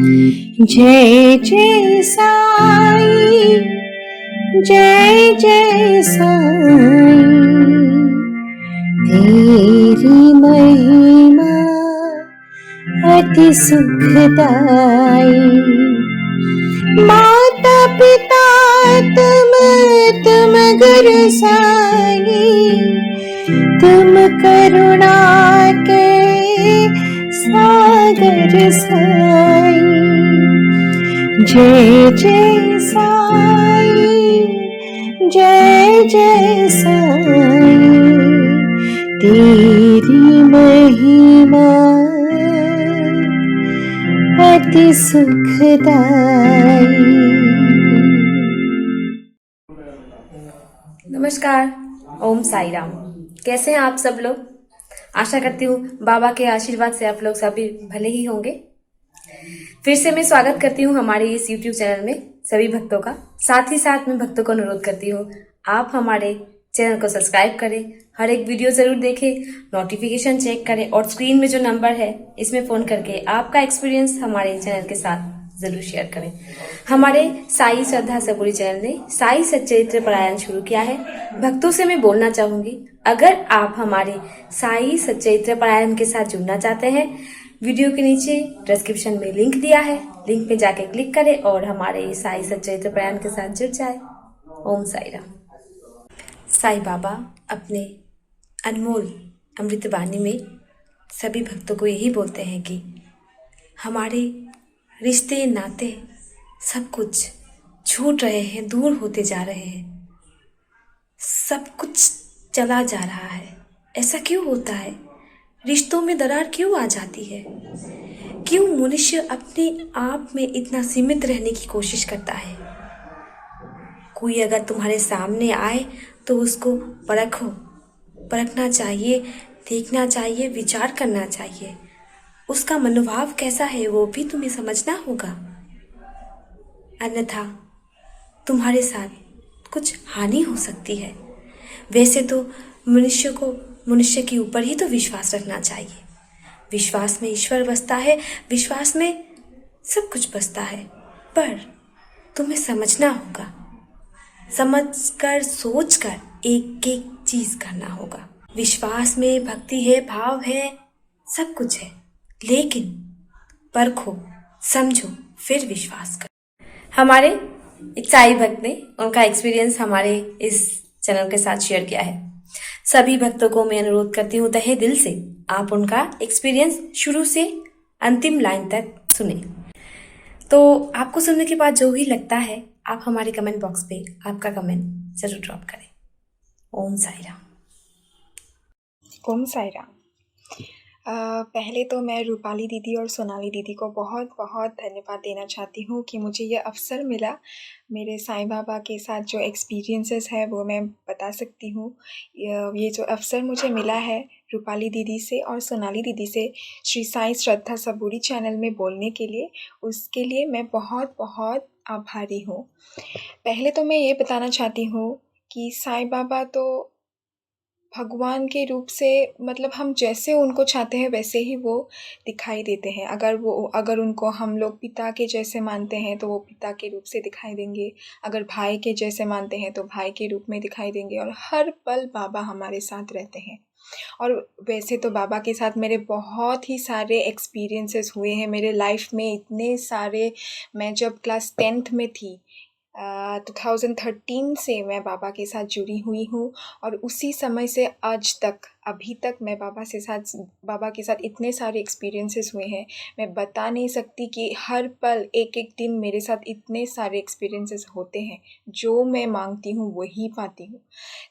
जय जय साई, जय जय साई, तेरी महिमा अति सुखदाई। माता पिता तुम गुरु साई, तुम करुणा के सागर साई। जय जय साई, जय जय साई, तेरी महिमा अति सुखदाई। नमस्कार, ओम साई राम। कैसे हैं आप सब लोग? आशा करती हूँ बाबा के आशीर्वाद से आप लोग सभी भले ही होंगे। फिर से मैं स्वागत करती हूँ हमारे इस YouTube चैनल में सभी भक्तों का। साथ ही साथ मैं भक्तों को अनुरोध करती हूँ आप हमारे चैनल को सब्सक्राइब करें, हर एक वीडियो जरूर देखें, नोटिफिकेशन चेक करें और स्क्रीन में जो नंबर है इसमें फोन करके आपका एक्सपीरियंस हमारे चैनल के साथ जरूर शेयर करें। हमारे साई श्रद्धा सबूरी चैनल ने साई सच्चरित्र पारायण शुरू किया है। भक्तों से मैं बोलना चाहूंगी, अगर आप हमारे साई सच्चरित्र पारायण के साथ जुड़ना चाहते हैं, वीडियो के नीचे डिस्क्रिप्शन में लिंक दिया है, लिंक पे जाके क्लिक करें और हमारे साई सच्चरित्र पारायण के साथ जुड़ जाए। ओम साई राम। साई बाबा अपने अनमोल अमृतवाणी में सभी भक्तों को यही बोलते हैं कि हमारे रिश्ते नाते सब कुछ छूट रहे हैं, दूर होते जा रहे हैं, सब कुछ चला जा रहा है। ऐसा क्यों होता है? रिश्तों में दरार क्यों आ जाती है? क्यों मनुष्य अपने आप में इतना सीमित रहने की कोशिश करता है? कोई अगर तुम्हारे सामने आए तो उसको परखो, परखना चाहिए, देखना चाहिए, विचार करना चाहिए, उसका मनोभाव कैसा है वो भी तुम्हें समझना होगा, अन्यथा तुम्हारे साथ कुछ हानि हो सकती है। वैसे तो मनुष्य को मनुष्य के ऊपर ही तो विश्वास रखना चाहिए। विश्वास में ईश्वर बसता है, विश्वास में सब कुछ बसता है, पर तुम्हें समझना होगा, समझकर सोचकर एक एक चीज करना होगा। विश्वास में भक्ति है, भाव है, सब कुछ है, लेकिन परखो, समझो, फिर विश्वास करो। हमारे एक साई भक्त ने उनका एक्सपीरियंस हमारे इस चैनल के साथ शेयर किया है। सभी भक्तों को मैं अनुरोध करती हूँ तहे दिल से आप उनका एक्सपीरियंस शुरू से अंतिम लाइन तक सुने। तो आपको सुनने के बाद जो भी लगता है आप हमारे कमेंट बॉक्स पे आपका कमेंट जरूर ड्रॉप करें। ओम साई राम। ओम साई राम। पहले तो मैं रूपाली दीदी और सोनाली दीदी को बहुत बहुत धन्यवाद देना चाहती हूँ कि मुझे ये अवसर मिला मेरे साईं बाबा के साथ जो एक्सपीरियंसेस है वो मैं बता सकती हूँ। ये जो अवसर मुझे मिला है रूपाली दीदी से और सोनाली दीदी से श्री साई श्रद्धा सबूरी चैनल में बोलने के लिए, उसके लिए मैं बहुत बहुत आभारी हूँ। पहले तो मैं ये बताना चाहती हूँ कि साईं बाबा तो भगवान के रूप से, मतलब हम जैसे उनको चाहते हैं वैसे ही वो दिखाई देते हैं। अगर उनको हम लोग पिता के जैसे मानते हैं तो वो पिता के रूप से दिखाई देंगे, अगर भाई के जैसे मानते हैं तो भाई के रूप में दिखाई देंगे, और हर पल बाबा हमारे साथ रहते हैं। और वैसे तो बाबा के साथ मेरे बहुत ही सारे एक्सपीरियंसेस हुए हैं मेरे लाइफ में, इतने सारे। मैं जब क्लास 10th में थी 2013 से मैं बाबा के साथ जुड़ी हुई हूँ, और उसी समय से आज तक अभी तक मैं बाबा के साथ इतने सारे एक्सपीरियंसेस हुए हैं, मैं बता नहीं सकती कि हर पल एक एक दिन मेरे साथ इतने सारे एक्सपीरियंसेस होते हैं। जो मैं मांगती हूँ वही पाती हूँ,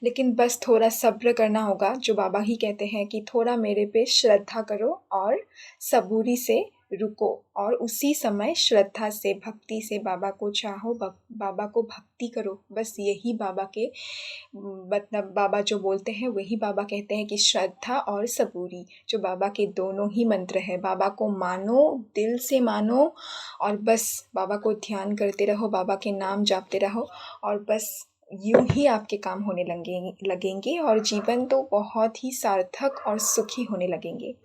लेकिन बस थोड़ा सब्र करना होगा। जो बाबा ही कहते हैं कि थोड़ा मेरे पे श्रद्धा करो और सबूरी से रुको, और उसी समय श्रद्धा से, भक्ति से बाबा को चाहो, बाबा को भक्ति करो। बस यही बाबा के मतलब बाबा जो बोलते हैं वही बाबा कहते हैं कि श्रद्धा और सबूरी, जो बाबा के दोनों ही मंत्र है। बाबा को मानो, दिल से मानो, और बस बाबा को ध्यान करते रहो, बाबा के नाम जापते रहो, और बस यूं ही आपके काम होने लगेंगे और जीवन तो बहुत ही सार्थक और सुखी होने लगेंगे।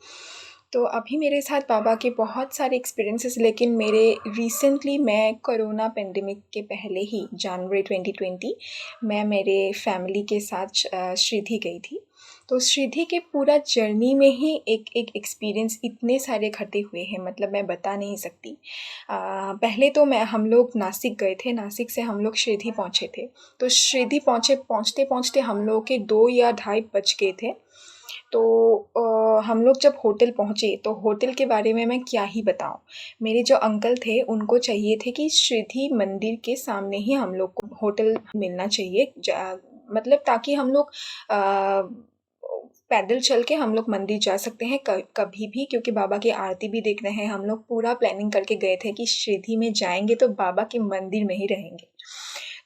तो अभी मेरे साथ बाबा के बहुत सारे एक्सपीरियंसेस, लेकिन मेरे रिसेंटली मैं कोरोना पेंडेमिक के पहले ही जनवरी 2020 मैं मेरे फैमिली के साथ श्रीधी गई थी। तो श्रीधी के पूरा जर्नी में ही एक एक एक्सपीरियंस इतने सारे इकट्ठे हुए हैं, मतलब मैं बता नहीं सकती। पहले तो हम लोग नासिक गए थे, नासिक से हम लोग श्रीधी पहुँचे थे। तो श्रीधी पहुँचते पहुँचते हम लोग के 2 या ढाई बज गए थे। तो हम लोग जब होटल पहुँचे तो होटल के बारे में मैं क्या ही बताऊँ। मेरे जो अंकल थे उनको चाहिए थे कि श्रीधी मंदिर के सामने ही हम लोग को होटल मिलना चाहिए, मतलब ताकि हम लोग पैदल चल के हम लोग मंदिर जा सकते हैं कभी भी, क्योंकि बाबा की आरती भी देखना है। हम लोग पूरा प्लानिंग करके गए थे कि श्रीधी में जाएंगे तो बाबा के मंदिर में ही रहेंगे।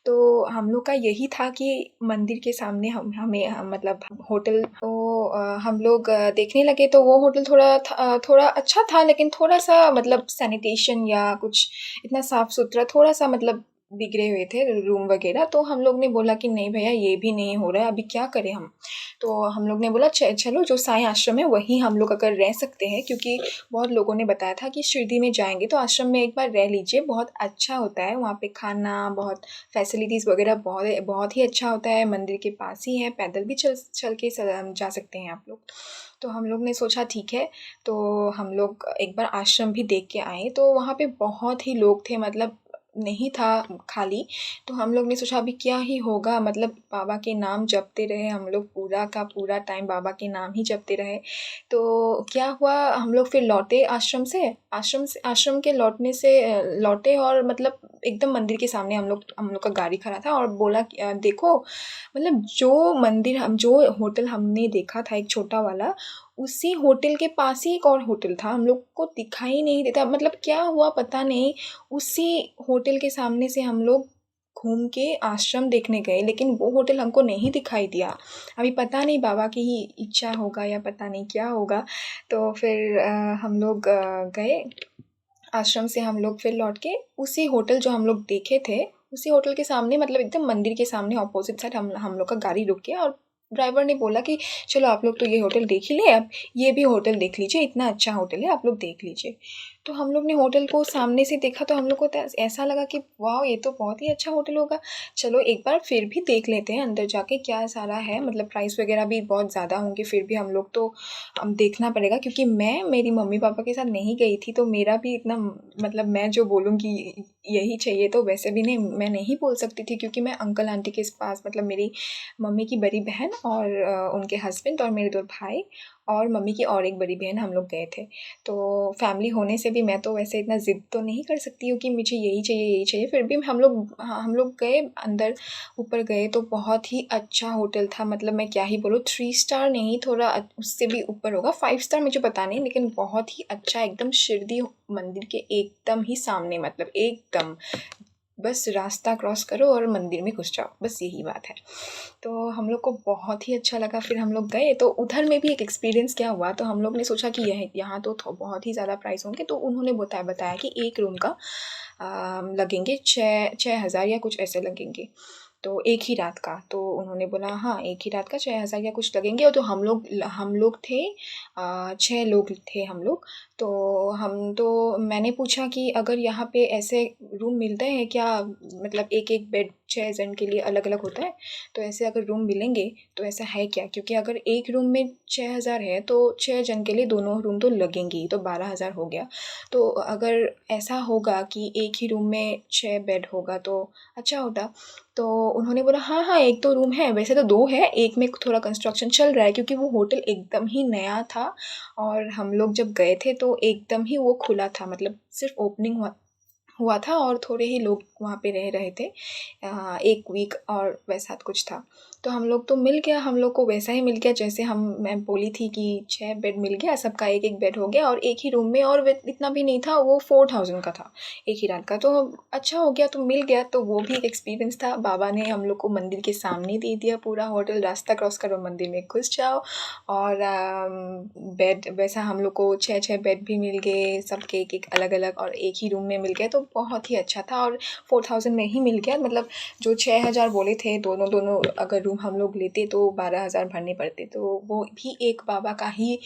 तो हम लोग का यही था कि मंदिर के सामने मतलब होटल, तो हम लोग देखने लगे तो वो होटल थोड़ा अच्छा था, लेकिन थोड़ा-सा मतलब सैनिटेशन या कुछ इतना साफ-सुथरा, थोड़ा-सा मतलब बिगड़े हुए थे रूम वगैरह। तो हम लोग ने बोला कि नहीं भैया, ये भी नहीं हो रहा है, अभी क्या करें हम? तो हम लोग ने बोला चलो जो साईं आश्रम है वहीं हम लोग अगर रह सकते हैं, क्योंकि बहुत लोगों ने बताया था कि शिरडी में जाएँगे तो आश्रम में एक बार रह लीजिए, बहुत अच्छा होता है। वहाँ पे खाना, बहुत फैसिलिटीज़ वगैरह बहुत ही अच्छा होता है, मंदिर के पास ही है, पैदल भी चल के जा सकते हैं आप लोग। तो हम लोग ने सोचा ठीक है, तो हम लोग एक बार आश्रम भी देख के आए। तो वहाँ पे बहुत ही लोग थे, मतलब नहीं था खाली। तो हम लोग ने सोचा अभी क्या ही होगा, मतलब बाबा के नाम जपते रहे हम लोग, पूरा का पूरा टाइम बाबा के नाम ही जपते रहे। तो क्या हुआ, हम लोग फिर लौटे आश्रम के लौटे, और मतलब एकदम मंदिर के सामने हम लोग का गाड़ी खड़ा था, और बोला कि देखो, मतलब जो होटल हमने देखा था एक छोटा वाला, उसी होटल के पास ही एक और होटल था, हम लोग को दिखाई नहीं देता। मतलब क्या हुआ पता नहीं, उसी होटल के सामने से हम लोग घूम के आश्रम देखने गए, लेकिन वो होटल हमको नहीं दिखाई दिया। अभी पता नहीं बाबा की ही इच्छा होगा या पता नहीं क्या होगा। तो फिर हम लोग गए आश्रम से, हम लोग फिर लौट के उसी होटल जो हम लोग देखे थे, उसी होटल के सामने, मतलब एकदम मंदिर के सामने ऑपोजिट साइड हम लोग का गाड़ी रुक गया, और ड्राइवर ने बोला कि चलो आप लोग तो ये होटल देख ही ले, अब ये भी होटल देख लीजिए, इतना अच्छा होटल है, आप लोग देख लीजिए। तो हम लोग ने होटल को सामने से देखा तो हम लोग को तो ऐसा लगा कि वाह, ये तो बहुत ही अच्छा होटल होगा, चलो एक बार फिर भी देख लेते हैं अंदर जाके क्या सारा है। मतलब प्राइस वगैरह भी बहुत ज़्यादा होंगे, फिर भी हम लोग तो देखना पड़ेगा, क्योंकि मैं मेरी मम्मी पापा के साथ नहीं गई थी, तो मेरा भी इतना, मतलब मैं जो बोलूँ कि यही चाहिए तो वैसे भी नहीं, मैं नहीं बोल सकती थी, क्योंकि मैं अंकल आंटी के पास, मतलब मेरी मम्मी की बड़ी बहन और उनके हस्बैंड और मेरे 2 भाई और मम्मी की और एक बड़ी बहन, हम लोग गए थे। तो फैमिली होने से भी मैं तो वैसे इतना ज़िद तो नहीं कर सकती हूँ कि मुझे यही चाहिए, फिर भी हम लोग गए अंदर। ऊपर गए तो बहुत ही अच्छा होटल था, मतलब मैं क्या ही बोलूँ, 3 स्टार नहीं, थोड़ा उससे भी ऊपर होगा, 5 स्टार मुझे पता नहीं, लेकिन बहुत ही अच्छा, एकदम शिरडी मंदिर के एकदम ही सामने, मतलब एकदम बस रास्ता क्रॉस करो और मंदिर में घुस जाओ, बस यही बात है। तो हम लोग को बहुत ही अच्छा लगा। फिर हम लोग गए तो उधर में भी एक एक्सपीरियंस क्या हुआ, तो हम लोग ने सोचा कि यहाँ तो बहुत ही ज़्यादा प्राइस होंगे, तो उन्होंने बताया कि एक रूम का लगेंगे 6,000 या कुछ ऐसे लगेंगे, तो एक ही रात का। तो उन्होंने बोला हाँ, एक ही रात का 6,000 या कुछ लगेंगे। और तो हम लोग थे 6 लोग थे हम लोग। तो मैंने पूछा कि अगर यहाँ पे ऐसे रूम मिलते हैं क्या, मतलब एक बेड 6 जन के लिए अलग-अलग होता है, तो ऐसे अगर रूम मिलेंगे तो ऐसा है क्या? क्योंकि अगर एक रूम में 6,000 है तो 6 जन के लिए दोनों रूम तो लगेंगे ही, तो 12,000 हो गया। तो अगर ऐसा होगा कि एक ही रूम में 6 बेड होगा तो अच्छा होता। तो उन्होंने बोला हाँ, एक तो रूम है, वैसे तो 2 है, एक में थोड़ा कंस्ट्रक्शन चल रहा है, क्योंकि वो होटल एकदम ही नया था और हम लोग जब गए थे तो एकदम ही वो खुला था, मतलब सिर्फ़ ओपनिंग हुआ था और थोड़े ही लोग वहाँ पे रह रहे थे 1 वीक और वैसा कुछ था। तो हम लोग हम लोग को वैसा ही मिल गया जैसे मैं बोली थी कि 6 बेड मिल गया, सबका 1-1 बेड हो गया और एक ही रूम में, और इतना भी नहीं था, वो 4,000 का था एक ही रात का। तो अच्छा हो गया, तो मिल गया, तो वो भी एक एक्सपीरियंस था। बाबा ने हम लोग को मंदिर के सामने दे दिया पूरा होटल, रास्ता क्रॉस करो मंदिर में घुस जाओ, और बेड वैसा हम लोग को 6-6 बेड भी मिल गए, सबके एक-एक अलग-अलग और एक ही रूम में मिल गए। तो बहुत ही अच्छा था और 4000 में ही मिल गया। मतलब जो 6000 बोले थे दोनों दोनों अगर रूम हम लोग लेते तो 12000 भरने पड़ते। तो वो भी एक बाबा का ही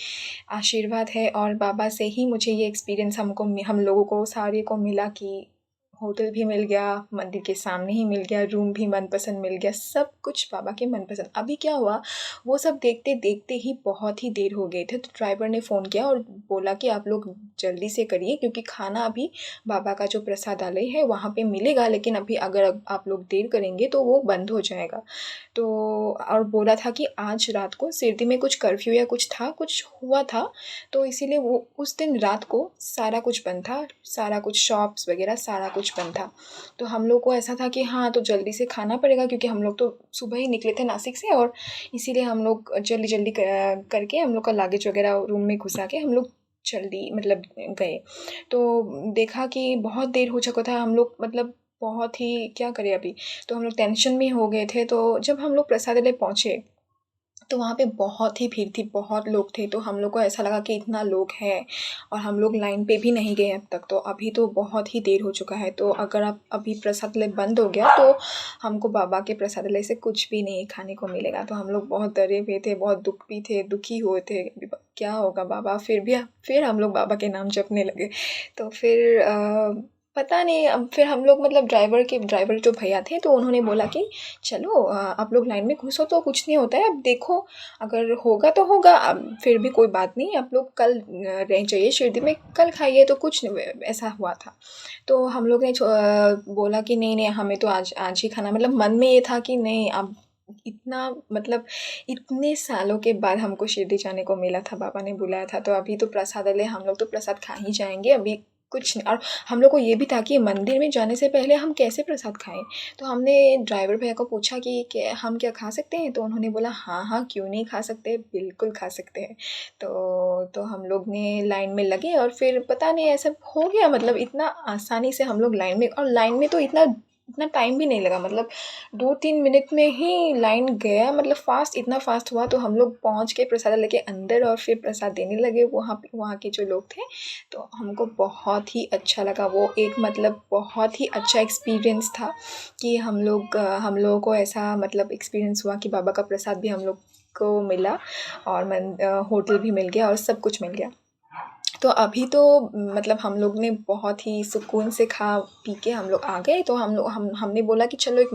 आशीर्वाद है और बाबा से ही मुझे ये एक्सपीरियंस हम लोगों को सारे को मिला कि होटल भी मिल गया, मंदिर के सामने ही मिल गया, रूम भी मनपसंद मिल गया, सब कुछ बाबा के मनपसंद। अभी क्या हुआ, वो सब देखते देखते ही बहुत ही देर हो गए थे, तो ड्राइवर ने फ़ोन किया और बोला कि आप लोग जल्दी से करिए क्योंकि खाना अभी बाबा का जो प्रसादालय है वहाँ पे मिलेगा, लेकिन अभी अगर आप लोग देर करेंगे तो वो बंद हो जाएगा। तो और बोला था कि आज रात को शिरडी में कुछ कर्फ्यू या कुछ था, कुछ हुआ था, तो इसीलिए वो उस दिन रात को सारा कुछ बंद था, सारा कुछ शॉप्स वगैरह सारा कुछ बंद था। तो हम लोग को ऐसा था कि हाँ, तो जल्दी से खाना पड़ेगा क्योंकि हम लोग तो सुबह ही निकले थे नासिक से और इसीलिए हम लोग जल्दी जल्दी करके हम लोग का लागेज वगैरह रूम में घुसा के हम लोग जल्दी मतलब गए। तो देखा कि बहुत देर हो चुका था, हम लोग मतलब बहुत ही क्या करें अभी, तो हम लोग टेंशन में हो गए थे। तो जब हम लोग प्रसादालय पहुँचे तो वहाँ पे बहुत ही भीड़ थी, बहुत लोग थे, तो हम लोग को ऐसा लगा कि इतना लोग हैं और हम लोग लाइन पे भी नहीं गए अब तक, तो अभी तो बहुत ही देर हो चुका है। तो अगर आप अभी प्रसादालय बंद हो गया तो हमको बाबा के प्रसादालय से कुछ भी नहीं खाने को मिलेगा। तो हम लोग बहुत डरे हुए थे, बहुत दुखी हुए थे, क्या होगा बाबा, फिर हम लोग बाबा के नाम जपने लगे। तो फिर पता नहीं, अब फिर हम लोग मतलब ड्राइवर जो भैया थे तो उन्होंने बोला कि चलो आप लोग लाइन में घुसो तो कुछ नहीं होता है, अब देखो अगर होगा तो होगा, अब फिर भी कोई बात नहीं, आप लोग कल रह जाइए शिरडी में, कल खाइए। तो कुछ नहीं ऐसा हुआ था। तो हम लोग ने बोला कि नहीं नहीं, हमें तो आज ही खाना, मतलब मन में ये था कि नहीं, अब इतना मतलब इतने सालों के बाद हमको शिरडी जाने को मिला था, बाबा ने बुलाया था, तो अभी तो प्रसादालय हम लोग तो प्रसाद खा ही जाएंगे, अभी कुछ नहीं। और हम लोग को ये भी था कि मंदिर में जाने से पहले हम कैसे प्रसाद खाएं। तो हमने ड्राइवर भैया को पूछा कि हम क्या खा सकते हैं, तो उन्होंने बोला हाँ हाँ क्यों नहीं खा सकते, बिल्कुल खा सकते हैं। तो हम लोग ने लाइन में लगे और फिर पता नहीं ऐसा हो गया, मतलब इतना आसानी से हम लोग लाइन में, और लाइन में तो इतना टाइम भी नहीं लगा, मतलब 2-3 मिनट में ही लाइन गया, मतलब फास्ट, इतना फास्ट हुआ। तो हम लोग पहुँच के प्रसादालय के अंदर और फिर प्रसाद देने लगे वहाँ के जो लोग थे। तो हमको बहुत ही अच्छा लगा, वो एक मतलब बहुत ही अच्छा एक्सपीरियंस था कि हम लोगों को ऐसा मतलब एक्सपीरियंस हुआ कि बाबा का प्रसाद भी हम लोग को मिला और होटल भी मिल गया और सब कुछ मिल गया। तो अभी तो मतलब हम लोग ने बहुत ही सुकून से खा पी के हम लोग आ गए। तो हमने बोला कि चलो एक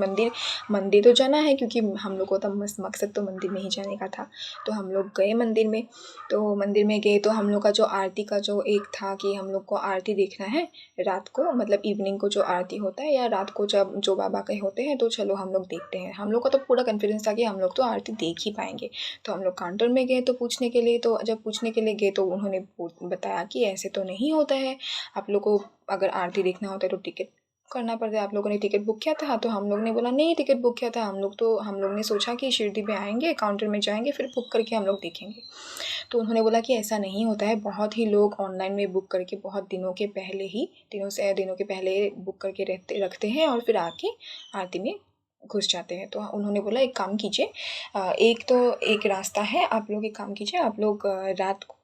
मंदिर तो जाना है, क्योंकि हम लोग को तो मकसद तो मंदिर में ही जाने का था। तो हम लोग गए मंदिर में। तो मंदिर में गए तो हम लोग का जो आरती का जो एक था कि हम लोग को आरती देखना है रात को, मतलब इवनिंग को जो आरती होता है या रात को जब जो बाबा के होते हैं, तो चलो हम लोग देखते हैं। हम लोग का तो पूरा कॉन्फिडेंस था कि हम लोग तो आरती देख ही पाएंगे। तो हम लोग काउंटर में गए तो पूछने के लिए, तो जब पूछने के लिए गए तो उन्होंने बताया कि ऐसे तो नहीं होता है, आप लोग को अगर आरती देखना होता है तो टिकट करना पड़ता है। आप लोगों ने टिकट बुक किया था? तो हम लोग ने बोला नहीं, टिकट बुक किया था हम लोग ने सोचा कि शिरडी में आएंगे, काउंटर में जाएंगे, फिर बुक करके हम लोग देखेंगे। तो उन्होंने बोला कि ऐसा नहीं होता है, बहुत ही लोग ऑनलाइन में बुक करके बहुत दिनों के पहले बुक करके रखते हैं और फिर आके आरती में घुस जाते हैं। तो उन्होंने बोला एक काम कीजिए, एक रास्ता है, आप लोग एक काम कीजिए, आप लोग रात को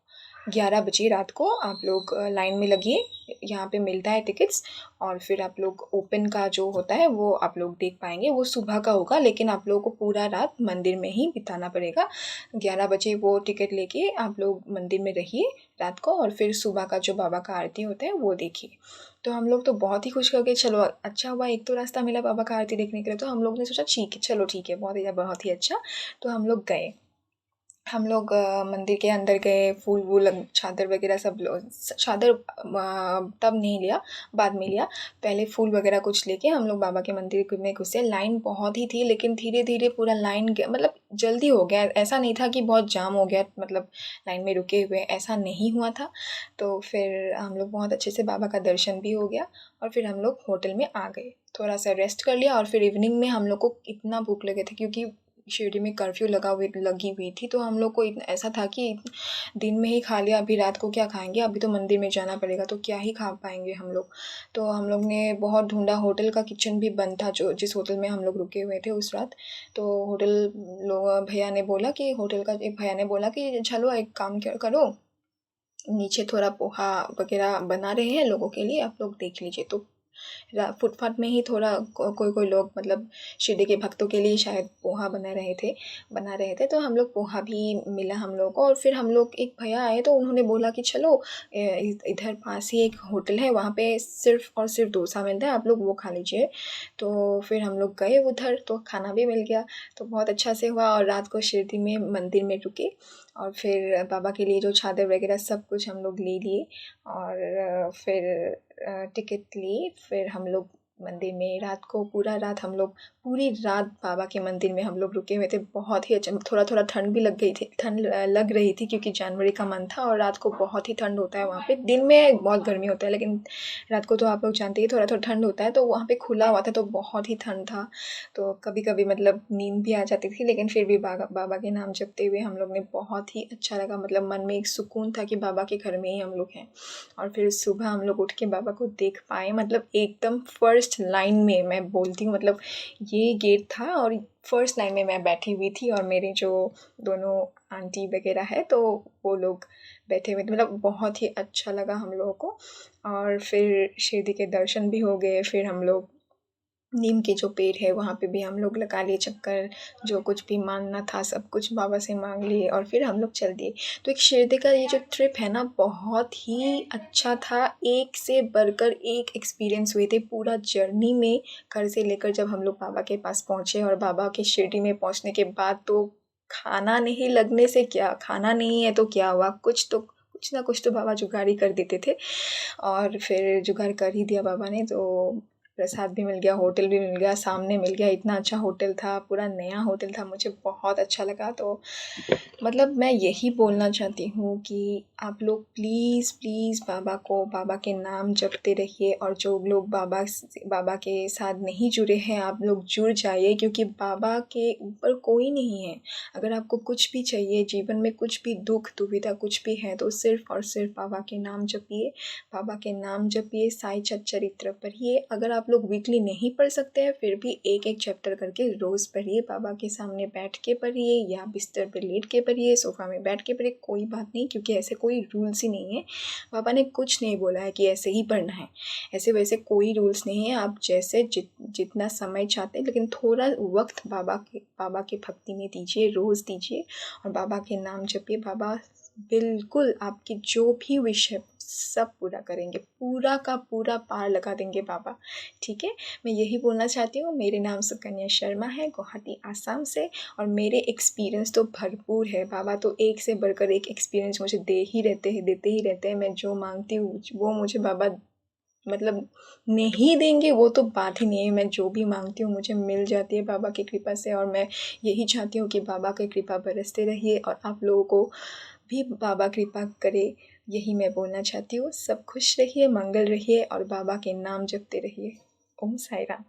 11 बजे रात को आप लोग लाइन में लगिए, यहाँ पे मिलता है टिकट्स, और फिर आप लोग ओपन का जो होता है वो आप लोग देख पाएंगे, वो सुबह का होगा, लेकिन आप लोगों को पूरा रात मंदिर में ही बिताना पड़ेगा। 11 बजे वो टिकट लेके आप लोग मंदिर में रहिए रात को, और फिर सुबह का जो बाबा का आरती होता है वो देखिए। तो हम लोग तो बहुत ही खुश हो गए, चलो अच्छा हुआ, एक तो रास्ता मिला बाबा का आरती देखने के लिए। तो हम लोग ने सोचा ठीक है, चलो ठीक है, बहुत ही अच्छा। तो हम लोग गए, हम लोग मंदिर के अंदर गए, फूल वूल चादर वगैरह सब चादर तब नहीं लिया, बाद में लिया। पहले फूल वगैरह कुछ लेके हम लोग बाबा के मंदिर में घुसे। लाइन बहुत ही थी, लेकिन धीरे धीरे पूरा लाइन मतलब जल्दी हो गया, ऐसा नहीं था कि बहुत जाम हो गया, मतलब लाइन में रुके हुए, ऐसा नहीं हुआ था। तो फिर हम लोग बहुत अच्छे से बाबा का दर्शन भी हो गया और फिर हम लोग होटल में आ गए, थोड़ा सा रेस्ट कर लिया। और फिर इवनिंग में हम लोग को इतना भूख लगे थे, क्योंकि शिरडी में कर्फ्यू लगी हुई थी। तो हम लोग को ऐसा था कि दिन में ही खा लिया, अभी रात को क्या खाएंगे, अभी तो मंदिर में जाना पड़ेगा, तो क्या ही खा पाएंगे हम लोग। तो हम लोग ने बहुत ढूंढा, होटल का किचन भी बंद था जो जिस होटल में हम लोग रुके हुए थे उस रात। तो एक भैया ने बोला कि चलो एक काम करो, नीचे थोड़ा पोहा वगैरह बना रहे हैं लोगों के लिए, आप लोग देख लीजिए। तो फुटपाथ में ही थोड़ा कोई कोई लोग मतलब शिरडी के भक्तों के लिए शायद पोहा बना रहे थे, तो हम लोग पोहा भी मिला हम लोग को। और फिर हम लोग, एक भैया आए तो उन्होंने बोला कि चलो इधर पास ही एक होटल है, वहाँ पे सिर्फ़ और सिर्फ डोसा मिलता है, आप लोग वो खा लीजिए। तो फिर हम लोग गए उधर, तो खाना भी मिल गया, तो बहुत अच्छा से हुआ। और रात को शिरडी में मंदिर में रुके और फिर बाबा के लिए जो चादर वगैरह सब कुछ हम लोग ले लिए। और फिर टिकट ली, फिर हम लोग मंदिर में रात को पूरी रात बाबा के मंदिर में हम लोग रुके हुए थे। बहुत ही अच्छा, थोड़ा ठंड भी ठंड लग रही थी क्योंकि जनवरी का मंथ था और रात को बहुत ही ठंड होता है वहाँ पे। दिन में बहुत गर्मी होता है लेकिन रात को तो आप लोग जानते ही थोड़ा ठंड होता है, तो वहाँ पे खुला हुआ था तो बहुत ही ठंड था। तो कभी कभी मतलब नींद भी आ जाती थी, लेकिन फिर भी बाबा के नाम जपते हुए हम लोग ने, बहुत ही अच्छा लगा। मतलब मन में एक सुकून था कि बाबा के घर में ही हम लोग हैं। और फिर सुबह हम लोग उठ के बाबा को देख पाए, मतलब एकदम फर्स्ट लाइन में, मैं बोलती हूँ मतलब ये गेट था और फर्स्ट लाइन में मैं बैठी हुई थी और मेरे जो दोनों आंटी वगैरह है तो वो लोग बैठे हुए थे। मतलब बहुत ही अच्छा लगा हम लोगों को। और फिर शिरडी के दर्शन भी हो गए। फिर हम लोग नीम के जो पेड़ है वहाँ पे भी हम लोग लगा लिए चक्कर, जो कुछ भी मांगना था सब कुछ बाबा से मांग लिए और फिर हम लोग चल दिए। तो एक शिरडी का ये जो ट्रिप है ना, बहुत ही अच्छा था, एक से बढ़कर एक एक्सपीरियंस हुए थे पूरा जर्नी में। घर से लेकर जब हम लोग बाबा के पास पहुँचे और बाबा के शिरडी में पहुँचने के बाद तो खाना नहीं लगने से क्या, खाना नहीं है तो क्या हुआ, कुछ ना कुछ तो बाबा जुगाड़ ही कर देते थे। और फिर जुगाड़ कर ही दिया बाबा ने, तो प्रसाद भी मिल गया, होटल भी मिल गया, सामने मिल गया। इतना अच्छा होटल था, पूरा नया होटल था, मुझे बहुत अच्छा लगा। तो मतलब मैं यही बोलना चाहती हूँ कि आप लोग प्लीज़ प्लीज़ बाबा के नाम जपते रहिए। और जो लोग बाबा के साथ नहीं जुड़े हैं, आप लोग जुड़ जाइए, क्योंकि बाबा के ऊपर कोई नहीं है। अगर आपको कुछ भी चाहिए जीवन में, कुछ भी दुख दुविधा कुछ भी है, तो सिर्फ़ और सिर्फ बाबा के नाम जपिए, बाबा के नाम जपिए, साईं सच्चरित्र पढ़िए। अगर आप लोग वीकली नहीं पढ़ सकते हैं फिर भी एक एक चैप्टर करके रोज़ पढ़िए। बाबा के सामने बैठ के पढ़िए या बिस्तर पर लेट के पढ़िए, सोफ़ा में बैठ के पढ़िए, कोई बात नहीं, क्योंकि ऐसे कोई रूल्स ही नहीं है। बाबा ने कुछ नहीं बोला है कि ऐसे ही पढ़ना है, ऐसे वैसे कोई रूल्स नहीं है। आप जैसे जितना समय चाहते हैं, लेकिन थोड़ा वक्त बाबा के भक्ति में दीजिए, रोज़ दीजिए और बाबा के नाम जपिए। बाबा बिल्कुल आपकी जो भी विश है सब पूरा करेंगे, पूरा का पूरा पार लगा देंगे बाबा, ठीक है। मैं यही बोलना चाहती हूँ। मेरे नाम सुकन्या शर्मा है, गुवाहाटी आसाम से, और मेरे एक्सपीरियंस तो भरपूर है। बाबा तो एक से बढ़कर एक एक्सपीरियंस मुझे देते ही रहते हैं। मैं जो मांगती हूँ वो मुझे बाबा मतलब नहीं देंगे वो तो बात ही नहीं है। मैं जो भी मांगती हूँ मुझे मिल जाती है बाबा की कृपा से। और मैं यही चाहती हूँ कि बाबा की कृपा बरसते रहिए और आप लोगों को भी बाबा कृपा करे, यही मैं बोलना चाहती हूँ। सब खुश रहिए, मंगल रहिए और बाबा के नाम जपते रहिए। ओम साई राम।